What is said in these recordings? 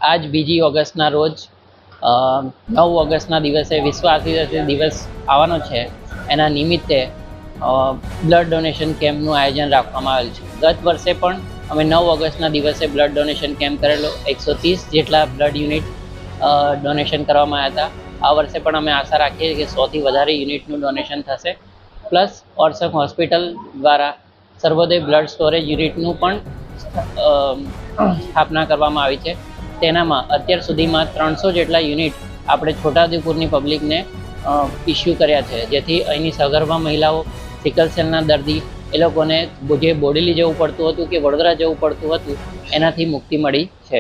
આજ 2 ઓગસ્ટના રોજ 9 ઓગસ્ટના દિવસે વિશ્વ આદિવાસી દિવસ આવવાનો છે. એના નિમિત્તે બ્લડ ડોનેશન કેમ્પનું આયોજન રાખવામાં આવેલ છે. ગત વર્ષે પણ અમે 9 ઓગસ્ટના દિવસે બ્લડ ડોનેશન કેમ્પ કરેલો. 130 જેટલા બ્લડ યુનિટ ડોનેશન કરવામાં આવ્યા હતા. આ વર્ષે પણ અમે આશા રાખીએ કે 100થી વધારે યુનિટનું ડોનેશન થશે. પ્લસ ઓર્સક હોસ્પિટલ દ્વારા સર્વોદય બ્લડ સ્ટોરેજ યુનિટનું પણ સ્થાપના કરવામાં આવી છે. તેનામાં અત્યાર સુધીમાં 300 જેટલા યુનિટ આપણે છોટાઉદેપુરની પબ્લિકને ઇસ્યુ કર્યા છે, જેથી અહીંની સગર્ભા મહિલાઓ, સિકલ સેલના દર્દી, એ લોકોને જે બોડેલી જવું પડતું હતું કે વડોદરા જવું પડતું હતું એનાથી મુક્તિ મળી છે.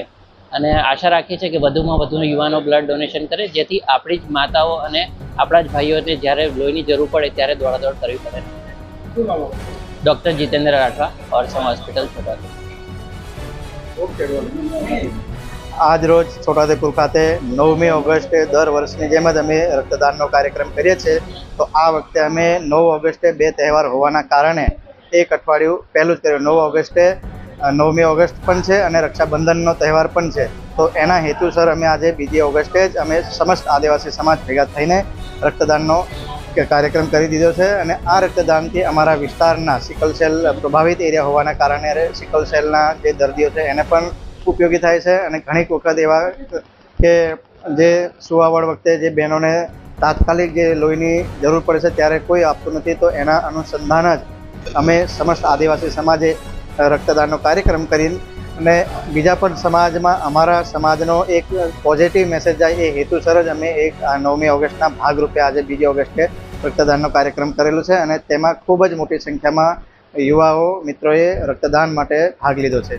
અને આશા રાખીએ છીએ કે વધુમાં વધુ યુવાનો બ્લડ ડોનેશન કરે, જેથી આપણી જ માતાઓ અને આપણા જ ભાઈઓને જ્યારે લોહીની જરૂર પડે ત્યારે દોડાદોડ કરવી પડે. ડૉક્ટર જીતેન્દ્ર રાઠવા, ઓર્સક હોસ્પિટલ, છોટાઉદેપુર. આજ રોજ છોટાઉદેપુર ખાતે 9મી ઓગસ્ટે દર વર્ષની જેમ જ અમે રક્તદાનનો કાર્યક્રમ કરીએ છીએ. તો આ વખતે અમે 9 ઓગસ્ટે 2 તહેવાર હોવાના કારણે એક અઠવાડિયું પહેલું જ કર્યું. 9 ઓગસ્ટે 9મી ઓગસ્ટ પણ છે અને રક્ષાબંધનનો તહેવાર પણ છે. તો એના હેતુસર અમે આજે 2 ઓગસ્ટે જ અમે સમસ્ત આદિવાસી સમાજ ભેગા થઈને રક્તદાનનો કાર્યક્રમ કરી દીધો છે. અને આ રક્તદાનથી અમારા વિસ્તારના સિકલ સેલ પ્રભાવિત એરિયા હોવાના કારણે સિકલ સેલના જે દર્દીઓ છે એને પણ ઉપયોગી થાય છે. અને ઘણી વખત એવા કે જે સુવાવડ વખતે જે બહેનોને તાત્કાલિક જે લોહીની જરૂર પડે છે ત્યારે કોઈ આપતું નથી. તો એના અનુસંધાન જ અમે સમસ્ત આદિવાસી સમાજે રક્તદાનનો કાર્યક્રમ કરીને અને બીજા પણ સમાજમાં અમારા સમાજનો એક પોઝિટિવ મેસેજ જાય એ હેતુસર જ અમે એક 9મી ઓગસ્ટના ભાગરૂપે આજે 2 ઓગસ્ટે રક્તદાનનો કાર્યક્રમ કરેલો છે. અને તેમાં ખૂબ જ મોટી સંખ્યામાં યુવાઓ મિત્રોએ રક્તદાન માટે ભાગ લીધો છે.